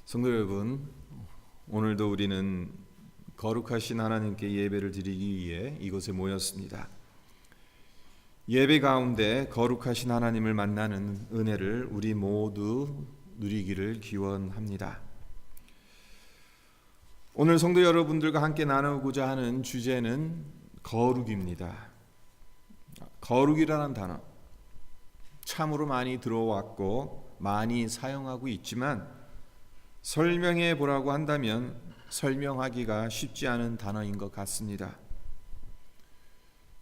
성도 여러분, 오늘도 우리는 거룩하신 하나님께 예배를 드리기 위해 이곳에 모였습니다. 예배 가운데 거룩하신 하나님을 만나는 은혜를 우리 모두 누리기를 기원합니다. 오늘 성도 여러분들과 함께 나누고자 하는 주제는 거룩입니다. 거룩이라는 단어 참으로 많이 들어왔고 많이 사용하고 있지만 설명해 보라고 한다면 설명하기가 쉽지 않은 단어인 것 같습니다.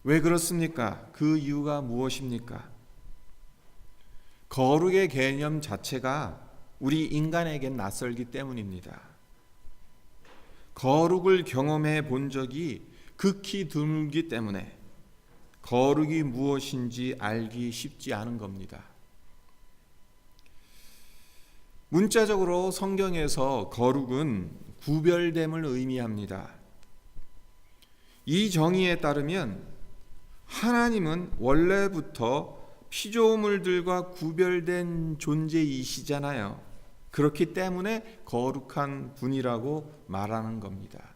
왜 그렇습니까? 그 이유가 무엇입니까? 거룩의 개념 자체가 우리 인간에겐 낯설기 때문입니다. 거룩을 경험해 본 적이 극히 드물기 때문에 거룩이 무엇인지 알기 쉽지 않은 겁니다. 문자적으로 성경에서 거룩은 구별됨을 의미합니다. 이 정의에 따르면 하나님은 원래부터 피조물들과 구별된 존재이시잖아요. 그렇기 때문에 거룩한 분이라고 말하는 겁니다.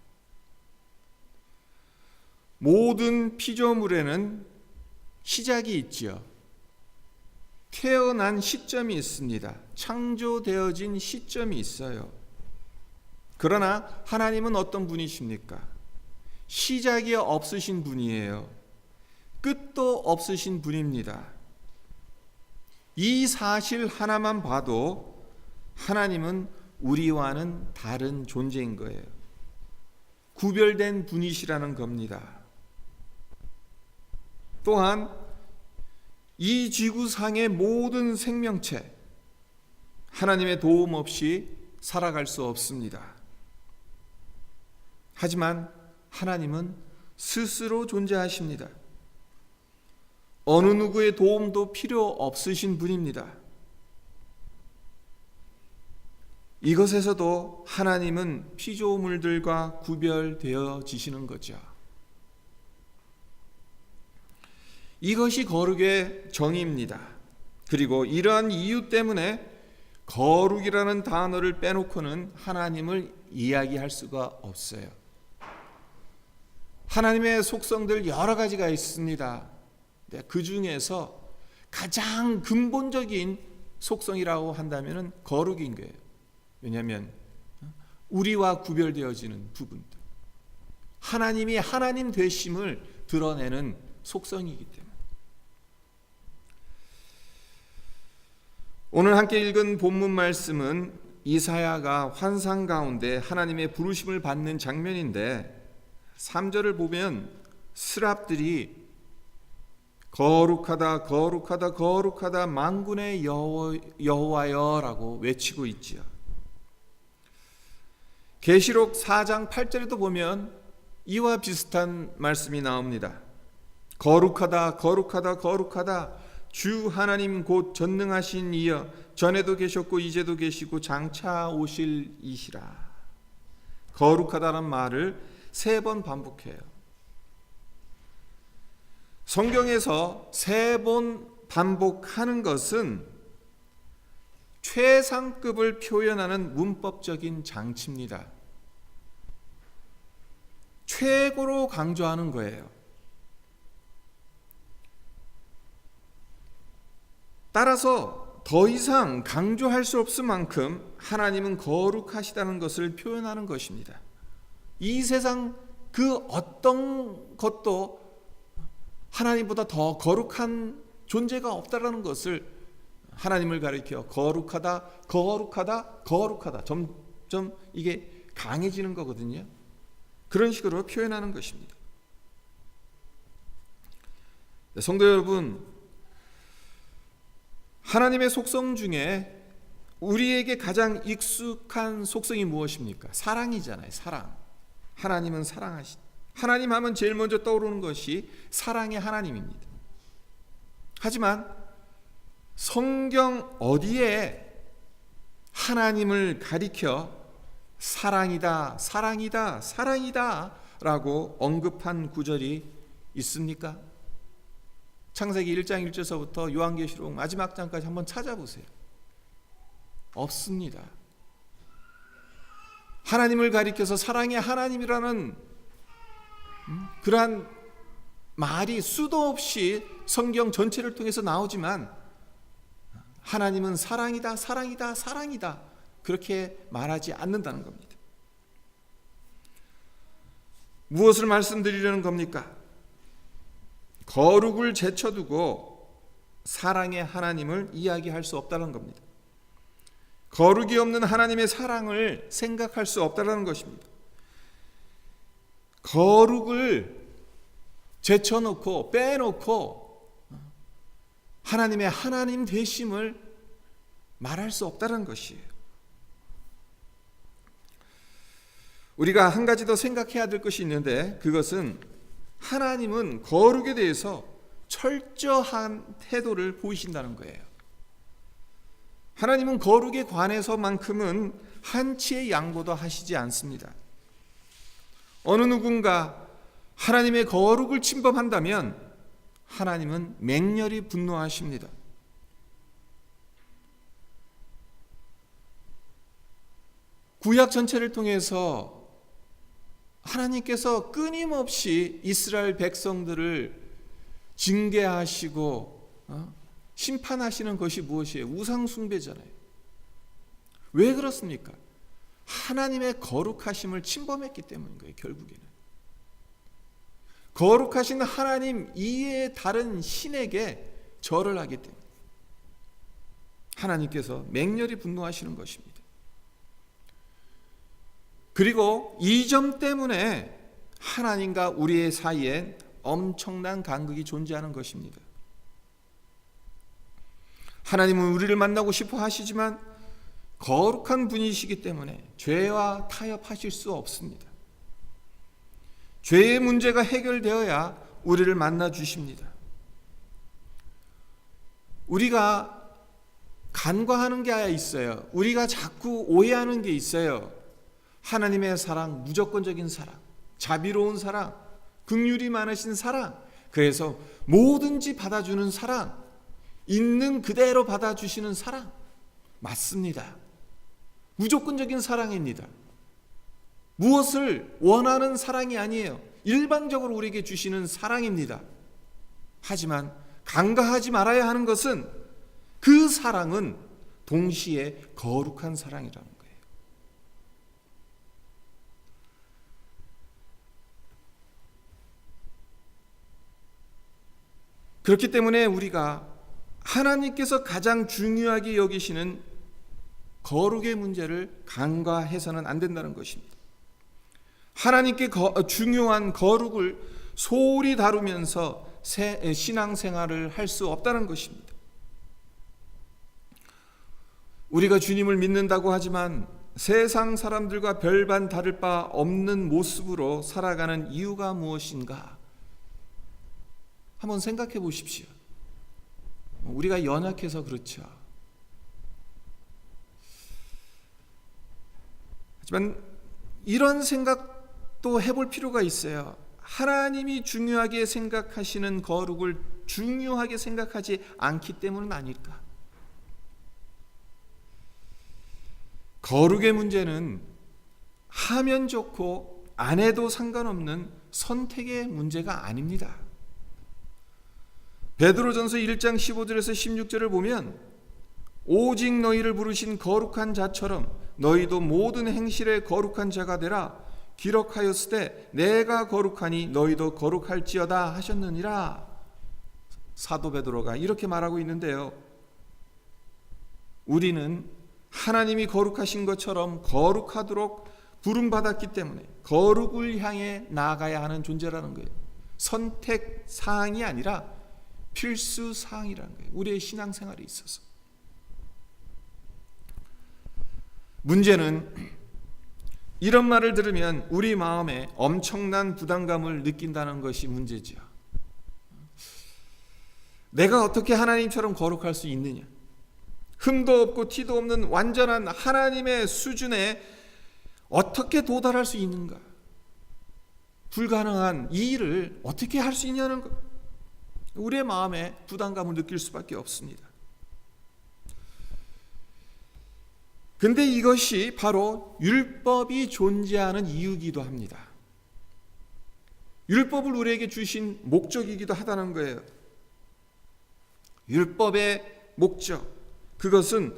모든 피조물에는 시작이 있지요. 태어난 시점이 있습니다. 창조되어진 시점이 있어요. 그러나 하나님은 어떤 분이십니까? 시작이 없으신 분이에요. 끝도 없으신 분입니다. 이 사실 하나만 봐도 하나님은 우리와는 다른 존재인 거예요. 구별된 분이시라는 겁니다. 또한 이 지구상의 모든 생명체, 하나님의 도움 없이 살아갈 수 없습니다. 하지만 하나님은 스스로 존재하십니다. 어느 누구의 도움도 필요 없으신 분입니다. 이것에서도 하나님은 피조물들과 구별되어지시는 거죠. 이것이 거룩의 정의입니다. 그리고 이러한 이유 때문에 거룩이라는 단어를 빼놓고는 하나님을 이야기할 수가 없어요. 하나님의 속성들 여러 가지가 있습니다. 그 중에서 가장 근본적인 속성이라고 한다면 거룩인 거예요. 왜냐하면 우리와 구별되어지는 부분들, 하나님이 하나님 되심을 드러내는 속성이기 때문에. 오늘 함께 읽은 본문 말씀은 이사야가 환상 가운데 하나님의 부르심을 받는 장면인데 3절을 보면 스랍들이 거룩하다 거룩하다 거룩하다 만군의 여호와여라고 외치고 있지요. 계시록 4장 8절에도 보면 이와 비슷한 말씀이 나옵니다. 거룩하다 거룩하다 거룩하다 주 하나님 곧 전능하신 이여 전에도 계셨고 이제도 계시고 장차 오실 이시라. 거룩하다는 말을 3번 반복해요. 성경에서 3번 반복하는 것은 최상급을 표현하는 문법적인 장치입니다. 최고로 강조하는 거예요. 따라서 더 이상 강조할 수 없을 만큼 하나님은 거룩하시다는 것을 표현하는 것입니다. 이 세상 그 어떤 것도 하나님보다 더 거룩한 존재가 없다라는 것을 하나님을 가리켜 거룩하다 거룩하다 거룩하다 점점 이게 강해지는 거거든요. 그런 식으로 표현하는 것입니다. 성도 여러분, 하나님의 속성 중에 우리에게 가장 익숙한 속성이 무엇입니까? 사랑이잖아요. 사랑. 하나님은 사랑하신. 하나님 하면 제일 먼저 떠오르는 것이 사랑의 하나님입니다. 하지만 성경 어디에 하나님을 가리켜 사랑이다, 사랑이다, 사랑이다 라고 언급한 구절이 있습니까? 창세기 1장 1절서부터 요한계시록 마지막 장까지 한번 찾아보세요. 없습니다. 하나님을 가리켜서 사랑의 하나님이라는 그러한 말이 수도 없이 성경 전체를 통해서 나오지만 하나님은 사랑이다, 사랑이다, 사랑이다 그렇게 말하지 않는다는 겁니다. 무엇을 말씀드리려는 겁니까? 거룩을 제쳐두고 사랑의 하나님을 이야기할 수 없다는 겁니다. 거룩이 없는 하나님의 사랑을 생각할 수 없다는 것입니다. 거룩을 제쳐놓고 빼놓고 하나님의 하나님 되심을 말할 수 없다는 것이에요. 우리가 한 가지 더 생각해야 될 것이 있는데 그것은 하나님은 거룩에 대해서 철저한 태도를 보이신다는 거예요. 하나님은 거룩에 관해서만큼은 한치의 양보도 하시지 않습니다. 어느 누군가 하나님의 거룩을 침범한다면 하나님은 맹렬히 분노하십니다. 구약 전체를 통해서 하나님께서 끊임없이 이스라엘 백성들을 징계하시고 심판하시는 것이 무엇이에요? 우상 숭배잖아요. 왜 그렇습니까? 하나님의 거룩하심을 침범했기 때문인 거예요. 결국에는 거룩하신 하나님 이외의 다른 신에게 절을 하기 때문에 하나님께서 맹렬히 분노하시는 것입니다. 그리고 이 점 때문에 하나님과 우리의 사이에 엄청난 간극이 존재하는 것입니다. 하나님은 우리를 만나고 싶어 하시지만 거룩한 분이시기 때문에 죄와 타협하실 수 없습니다. 죄의 문제가 해결되어야 우리를 만나 주십니다. 우리가 간과하는 게 있어요. 우리가 자꾸 오해하는 게 있어요. 하나님의 사랑, 무조건적인 사랑, 자비로운 사랑, 긍휼이 많으신 사랑, 그래서 뭐든지 받아주는 사랑, 있는 그대로 받아주시는 사랑, 맞습니다. 무조건적인 사랑입니다. 무엇을 원하는 사랑이 아니에요. 일방적으로 우리에게 주시는 사랑입니다. 하지만 간과하지 말아야 하는 것은 그 사랑은 동시에 거룩한 사랑이라는 거예요. 그렇기 때문에 우리가 하나님께서 가장 중요하게 여기시는 거룩의 문제를 간과해서는 안 된다는 것입니다. 하나님께 중요한 거룩을 소홀히 다루면서 신앙생활을 할 수 없다는 것입니다. 우리가 주님을 믿는다고 하지만 세상 사람들과 별반 다를 바 없는 모습으로 살아가는 이유가 무엇인가? 한번 생각해 보십시오. 우리가 연약해서 그렇죠. 하지만 이런 생각도 해볼 필요가 있어요. 하나님이 중요하게 생각하시는 거룩을 중요하게 생각하지 않기 때문은 아닐까? 거룩의 문제는 하면 좋고 안 해도 상관없는 선택의 문제가 아닙니다. 베드로전서 1장 15절에서 16절을 보면 오직 너희를 부르신 거룩한 자처럼 너희도 모든 행실에 거룩한 자가 되라. 기록하였으되 내가 거룩하니 너희도 거룩할지어다 하셨느니라. 사도 베드로가 이렇게 말하고 있는데요. 우리는 하나님이 거룩하신 것처럼 거룩하도록 부름받았기 때문에 거룩을 향해 나아가야 하는 존재라는 거예요. 선택 사항이 아니라 필수 사항이라는 거예요. 우리의 신앙생활에 있어서. 문제는 이런 말을 들으면 우리 마음에 엄청난 부담감을 느낀다는 것이 문제죠. 내가 어떻게 하나님처럼 거룩할 수 있느냐? 흠도 없고 티도 없는 완전한 하나님의 수준에 어떻게 도달할 수 있는가? 불가능한 이 일을 어떻게 할 수 있냐는 것. 우리의 마음에 부담감을 느낄 수밖에 없습니다. 근데 이것이 바로 율법이 존재하는 이유이기도 합니다. 율법을 우리에게 주신 목적이기도 하다는 거예요. 율법의 목적, 그것은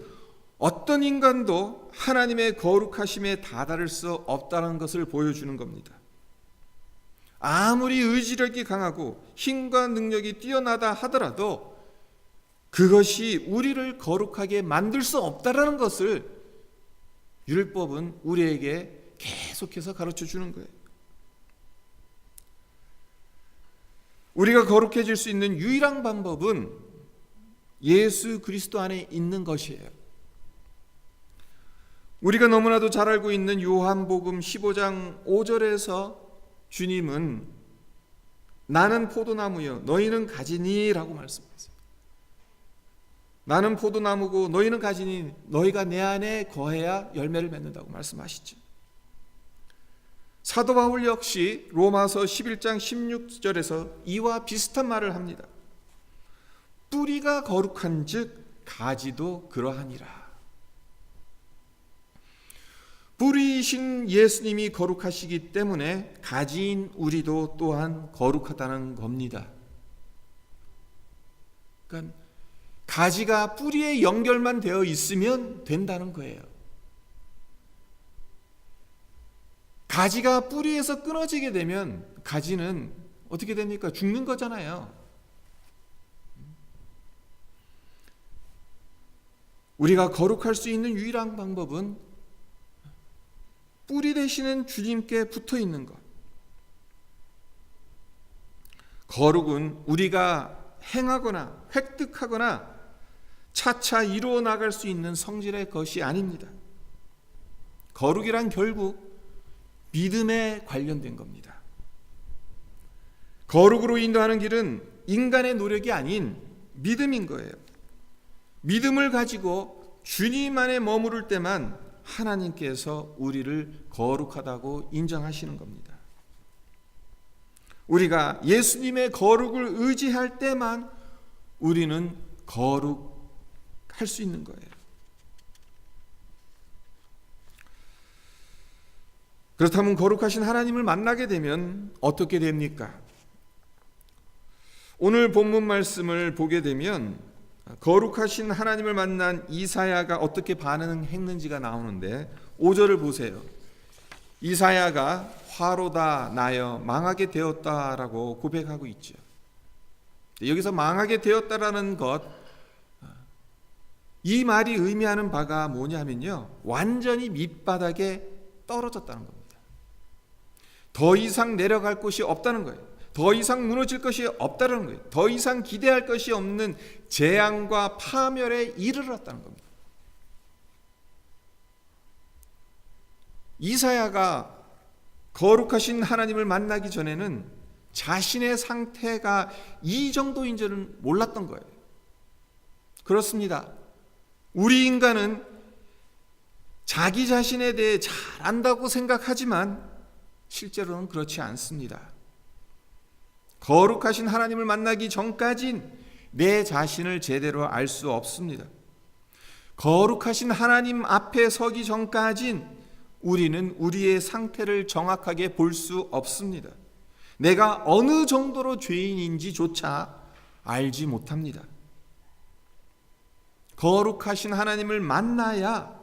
어떤 인간도 하나님의 거룩하심에 다다를 수 없다는 것을 보여주는 겁니다. 아무리 의지력이 강하고 힘과 능력이 뛰어나다 하더라도 그것이 우리를 거룩하게 만들 수 없다는 것을 율법은 우리에게 계속해서 가르쳐 주는 거예요. 우리가 거룩해질 수 있는 유일한 방법은 예수 그리스도 안에 있는 것이에요. 우리가 너무나도 잘 알고 있는 요한복음 15장 5절에서 주님은 나는 포도나무여 너희는 가지니 라고 말씀하세요. 나는 포도나무고 너희는 가지니 너희가 내 안에 거해야 열매를 맺는다고 말씀하시죠. 사도 바울 역시 로마서 11장 16절에서 이와 비슷한 말을 합니다. 뿌리가 거룩한 즉 가지도 그러하니라. 뿌리이신 예수님이 거룩하시기 때문에 가지인 우리도 또한 거룩하다는 겁니다. 그러니까 가지가 뿌리에 연결만 되어 있으면 된다는 거예요. 가지가 뿌리에서 끊어지게 되면 가지는 어떻게 됩니까? 죽는 거잖아요. 우리가 거룩할 수 있는 유일한 방법은 뿌리 되시는 주님께 붙어 있는 것. 거룩은 우리가 행하거나 획득하거나 차차 이루어 나갈 수 있는 성질의 것이 아닙니다. 거룩이란 결국 믿음에 관련된 겁니다. 거룩으로 인도하는 길은 인간의 노력이 아닌 믿음인 거예요. 믿음을 가지고 주님 안에 머무를 때만 하나님께서 우리를 거룩하다고 인정하시는 겁니다. 우리가 예수님의 거룩을 의지할 때만 우리는 거룩할 수 있는 거예요. 그렇다면 거룩하신 하나님을 만나게 되면 어떻게 됩니까? 오늘 본문 말씀을 보게 되면 거룩하신 하나님을 만난 이사야가 어떻게 반응했는지가 나오는데 5절을 보세요. 이사야가 화로다 나여 망하게 되었다라고 고백하고 있죠. 여기서 망하게 되었다라는 것, 이 말이 의미하는 바가 뭐냐면요, 완전히 밑바닥에 떨어졌다는 겁니다. 더 이상 내려갈 곳이 없다는 거예요. 더 이상 무너질 것이 없다는 거예요. 더 이상 기대할 것이 없는 재앙과 파멸에 이르렀다는 겁니다. 이사야가 거룩하신 하나님을 만나기 전에는 자신의 상태가 이 정도인 줄은 몰랐던 거예요. 그렇습니다. 우리 인간은 자기 자신에 대해 잘 안다고 생각하지만 실제로는 그렇지 않습니다. 거룩하신 하나님을 만나기 전까진 내 자신을 제대로 알 수 없습니다. 거룩하신 하나님 앞에 서기 전까진 우리는 우리의 상태를 정확하게 볼 수 없습니다. 내가 어느 정도로 죄인인지조차 알지 못합니다. 거룩하신 하나님을 만나야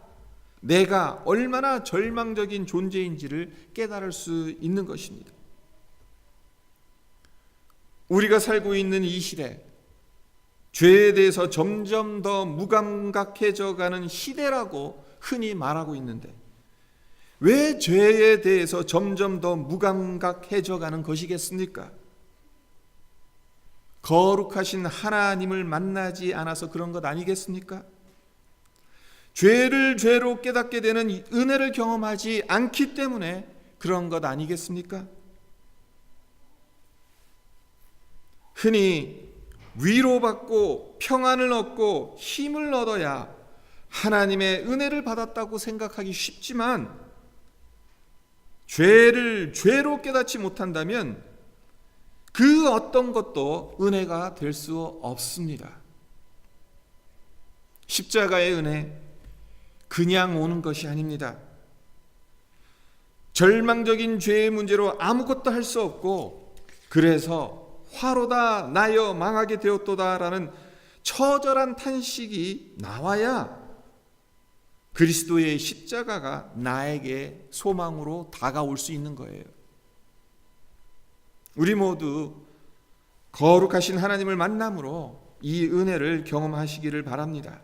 내가 얼마나 절망적인 존재인지를 깨달을 수 있는 것입니다. 우리가 살고 있는 이 시대, 죄에 대해서 점점 더 무감각해져 가는 시대라고 흔히 말하고 있는데 왜 죄에 대해서 점점 더 무감각해져 가는 것이겠습니까? 거룩하신 하나님을 만나지 않아서 그런 것 아니겠습니까? 죄를 죄로 깨닫게 되는 은혜를 경험하지 않기 때문에 그런 것 아니겠습니까? 흔히 위로받고 평안을 얻고 힘을 얻어야 하나님의 은혜를 받았다고 생각하기 쉽지만 죄를 죄로 깨닫지 못한다면 그 어떤 것도 은혜가 될 수 없습니다. 십자가의 은혜, 그냥 오는 것이 아닙니다. 절망적인 죄의 문제로 아무것도 할 수 없고, 그래서 화로다 나여 망하게 되었도다라는 처절한 탄식이 나와야 그리스도의 십자가가 나에게 소망으로 다가올 수 있는 거예요. 우리 모두 거룩하신 하나님을 만남으로 이 은혜를 경험하시기를 바랍니다.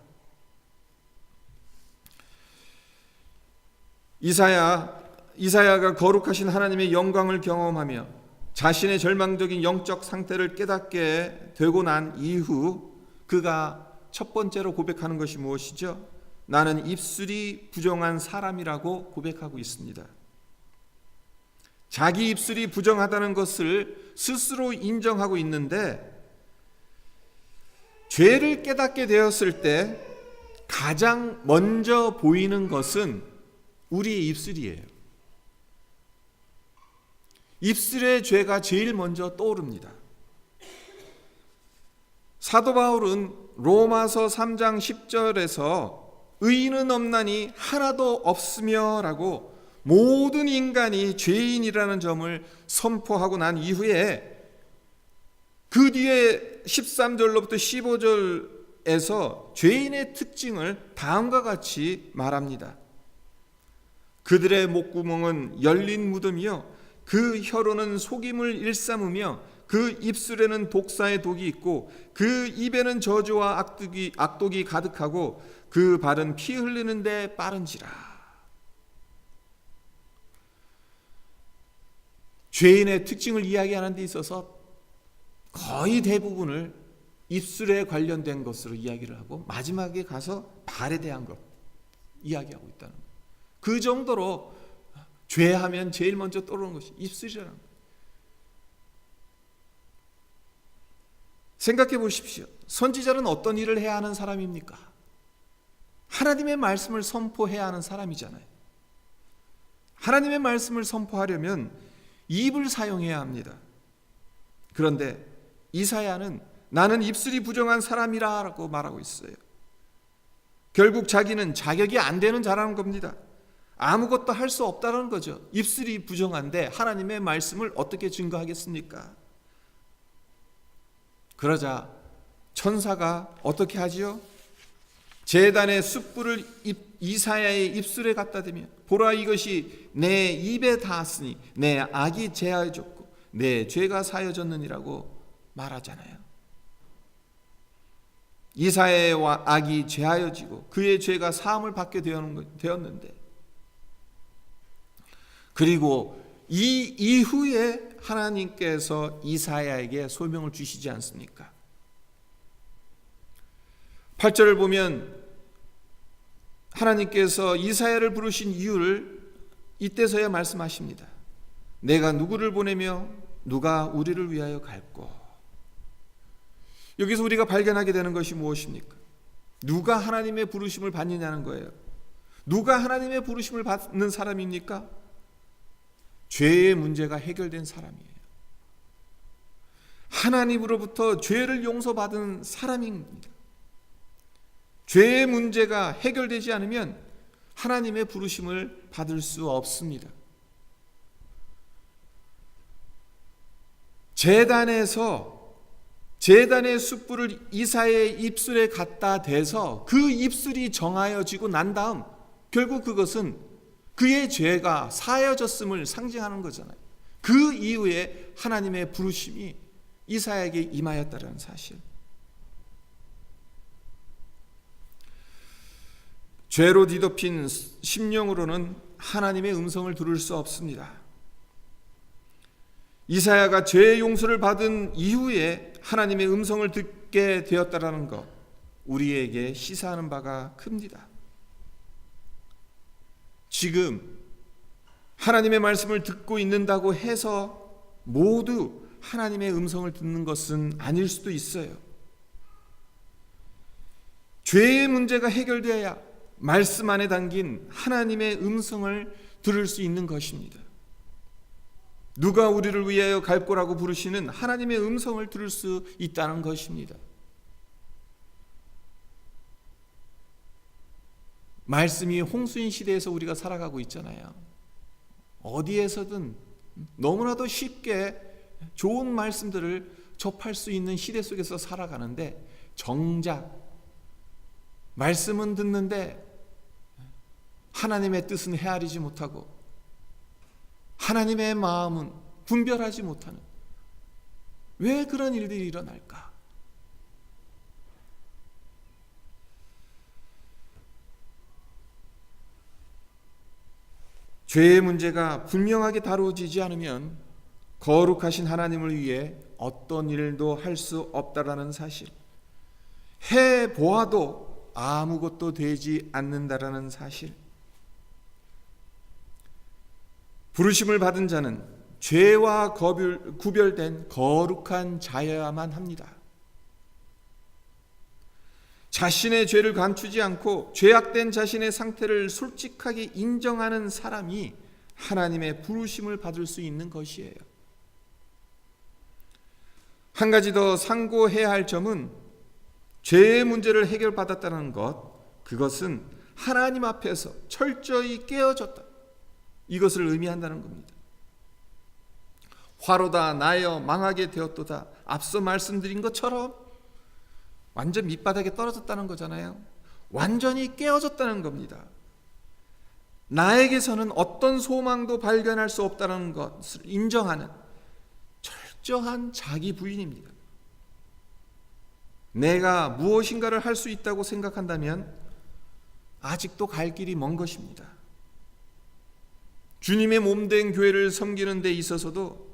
이사야가 거룩하신 하나님의 영광을 경험하며 자신의 절망적인 영적 상태를 깨닫게 되고 난 이후 그가 첫 번째로 고백하는 것이 무엇이죠? 나는 입술이 부정한 사람이라고 고백하고 있습니다. 자기 입술이 부정하다는 것을 스스로 인정하고 있는데, 죄를 깨닫게 되었을 때 가장 먼저 보이는 것은 우리의 입술이에요. 입술의 죄가 제일 먼저 떠오릅니다. 사도 바울은 로마서 3장 10절에서 의인은 없나니 하나도 없으며 라고 모든 인간이 죄인이라는 점을 선포하고 난 이후에 그 뒤에 13절로부터 15절에서 죄인의 특징을 다음과 같이 말합니다. 그들의 목구멍은 열린 무덤이요 그 혀로는 속임을 일삼으며 그 입술에는 독사의 독이 있고 그 입에는 저주와 악독이 가득하고 그 발은 피 흘리는데 빠른지라. 죄인의 특징을 이야기하는 데 있어서 거의 대부분을 입술에 관련된 것으로 이야기를 하고 마지막에 가서 발에 대한 것 이야기하고 있다는 거예요. 그 정도로 죄하면 제일 먼저 떠오르는 것이 입술이라는 거예요. 생각해 보십시오. 선지자는 어떤 일을 해야 하는 사람입니까? 하나님의 말씀을 선포해야 하는 사람이잖아요. 하나님의 말씀을 선포하려면 입을 사용해야 합니다. 그런데 이사야는 나는 입술이 부정한 사람이라고 말하고 있어요. 결국 자기는 자격이 안 되는 자라는 겁니다. 아무것도 할 수 없다는 거죠. 입술이 부정한데 하나님의 말씀을 어떻게 증거하겠습니까? 그러자 천사가 어떻게 하지요? 제단의 숯불을 이사야의 입술에 갖다 대며 보라 이것이 내 입에 닿았으니 내 악이 제하여졌고 내 죄가 사여졌느니라고 말하잖아요. 이사야의 악이 제하여지고 그의 죄가 사함을 받게 되었는데, 그리고 이 이후에 하나님께서 이사야에게 소명을 주시지 않습니까? 8절을 보면 하나님께서 이사야를 부르신 이유를 이때서야 말씀하십니다. 내가 누구를 보내며 누가 우리를 위하여 갈꼬. 여기서 우리가 발견하게 되는 것이 무엇입니까? 누가 하나님의 부르심을 받느냐는 거예요. 누가 하나님의 부르심을 받는 사람입니까? 죄의 문제가 해결된 사람이에요. 하나님으로부터 죄를 용서받은 사람입니다. 죄의 문제가 해결되지 않으면 하나님의 부르심을 받을 수 없습니다. 제단의 숯불을 이사야의 입술에 갖다 대서 그 입술이 정하여지고 난 다음 결국 그것은 그의 죄가 사여졌음을 상징하는 거잖아요. 그 이후에 하나님의 부르심이 이사야에게 임하였다는 사실. 죄로 뒤덮인 심령으로는 하나님의 음성을 들을 수 없습니다. 이사야가 죄의 용서를 받은 이후에 하나님의 음성을 듣게 되었다라는 것, 우리에게 시사하는 바가 큽니다. 지금 하나님의 말씀을 듣고 있는다고 해서 모두 하나님의 음성을 듣는 것은 아닐 수도 있어요. 죄의 문제가 해결되어야 말씀 안에 담긴 하나님의 음성을 들을 수 있는 것입니다. 누가 우리를 위하여 갈 거라고 부르시는 하나님의 음성을 들을 수 있다는 것입니다. 말씀이 홍수인 시대에서 우리가 살아가고 있잖아요. 어디에서든 너무나도 쉽게 좋은 말씀들을 접할 수 있는 시대 속에서 살아가는데, 정작 말씀은 듣는데 하나님의 뜻은 헤아리지 못하고 하나님의 마음은 분별하지 못하는, 왜 그런 일들이 일어날까? 죄의 문제가 분명하게 다루어지지 않으면 거룩하신 하나님을 위해 어떤 일도 할 수 없다라는 사실, 해보아도 아무것도 되지 않는다라는 사실, 부르심을 받은 자는 죄와 구별된 거룩한 자여야만 합니다. 자신의 죄를 감추지 않고 죄악된 자신의 상태를 솔직하게 인정하는 사람이 하나님의 부르심을 받을 수 있는 것이에요. 한 가지 더 상고해야 할 점은, 죄의 문제를 해결받았다는 것, 그것은 하나님 앞에서 철저히 깨어졌다, 이것을 의미한다는 겁니다. 화로다 나여 망하게 되었도다, 앞서 말씀드린 것처럼 완전 밑바닥에 떨어졌다는 거잖아요. 완전히 깨어졌다는 겁니다. 나에게서는 어떤 소망도 발견할 수 없다는 것을 인정하는 철저한 자기 부인입니다. 내가 무엇인가를 할 수 있다고 생각한다면 아직도 갈 길이 먼 것입니다. 주님의 몸된 교회를 섬기는 데 있어서도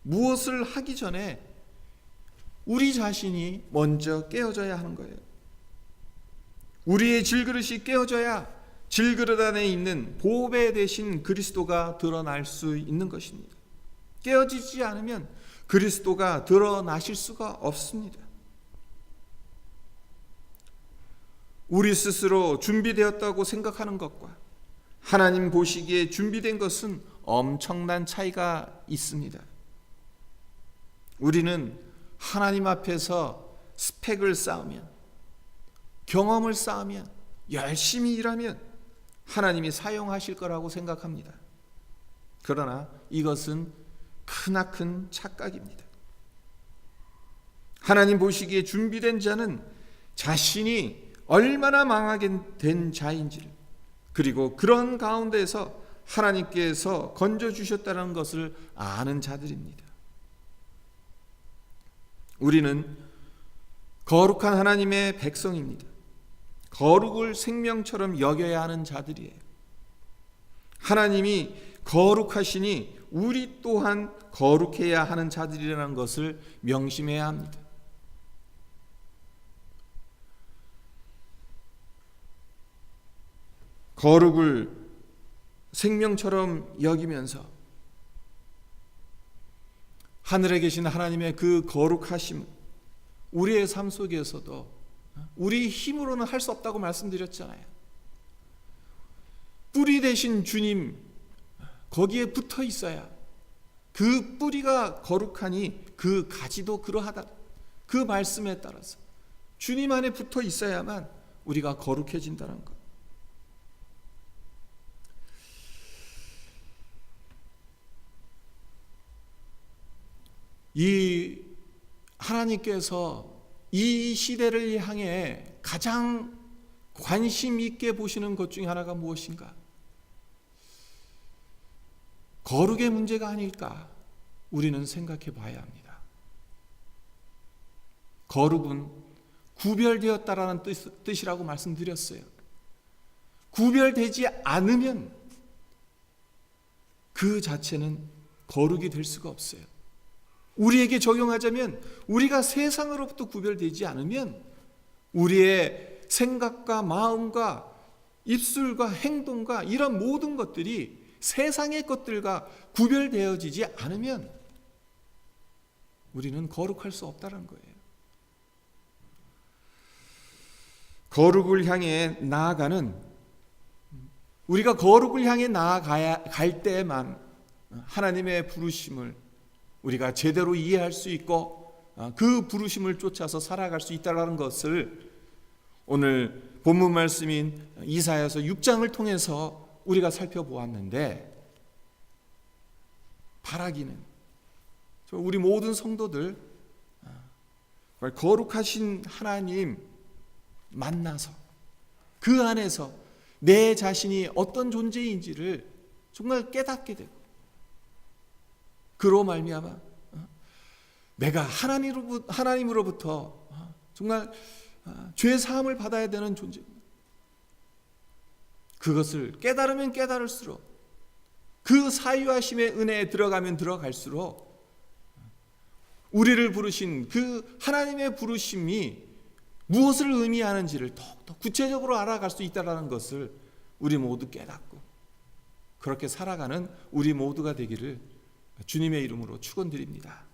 무엇을 하기 전에 우리 자신이 먼저 깨어져야 하는 거예요. 우리의 질그릇이 깨어져야 질그릇 안에 있는 보배 대신 그리스도가 드러날 수 있는 것입니다. 깨어지지 않으면 그리스도가 드러나실 수가 없습니다. 우리 스스로 준비되었다고 생각하는 것과 하나님 보시기에 준비된 것은 엄청난 차이가 있습니다. 우리는 하나님 앞에서 스펙을 쌓으면, 경험을 쌓으면, 열심히 일하면 하나님이 사용하실 거라고 생각합니다. 그러나 이것은 크나큰 착각입니다. 하나님 보시기에 준비된 자는 자신이 얼마나 망하게 된 자인지를, 그리고 그런 가운데에서 하나님께서 건져주셨다는 것을 아는 자들입니다. 우리는 거룩한 하나님의 백성입니다. 거룩을 생명처럼 여겨야 하는 자들이에요. 하나님이 거룩하시니 우리 또한 거룩해야 하는 자들이라는 것을 명심해야 합니다. 거룩을 생명처럼 여기면서 하늘에 계신 하나님의 그 거룩하심, 우리의 삶 속에서도 우리 힘으로는 할 수 없다고 말씀드렸잖아요. 뿌리 되신 주님, 거기에 붙어 있어야, 그 뿌리가 거룩하니 그 가지도 그러하다, 그 말씀에 따라서 주님 안에 붙어 있어야만 우리가 거룩해진다는 것. 이 하나님께서 이 시대를 향해 가장 관심 있게 보시는 것 중에 하나가 무엇인가? 거룩의 문제가 아닐까 우리는 생각해 봐야 합니다. 거룩은 구별되었다라는 뜻이라고 말씀드렸어요. 구별되지 않으면 그 자체는 거룩이 될 수가 없어요. 우리에게 적용하자면, 우리가 세상으로부터 구별되지 않으면 우리의 생각과 마음과 입술과 행동과 이런 모든 것들이 세상의 것들과 구별되어지지 않으면 우리는 거룩할 수 없다는 거예요. 거룩을 향해 나아가는, 우리가 거룩을 향해 나아가야 갈 때만 하나님의 부르심을 우리가 제대로 이해할 수 있고 그 부르심을 쫓아서 살아갈 수 있다는 것을 오늘 본문 말씀인 이사야서 6장을 통해서 우리가 살펴보았는데, 바라기는 우리 모든 성도들 거룩하신 하나님 만나서 그 안에서 내 자신이 어떤 존재인지를 정말 깨닫게 되고, 그로 말미암아 내가 하나님으로부터 정말 죄 사함을 받아야 되는 존재입니다. 그것을 깨달으면 깨달을수록, 그 사유하심의 은혜에 들어가면 들어갈수록 우리를 부르신 그 하나님의 부르심이 무엇을 의미하는지를 더욱더 구체적으로 알아갈 수 있다는 것을 우리 모두 깨닫고 그렇게 살아가는 우리 모두가 되기를 주님의 이름으로 축원드립니다.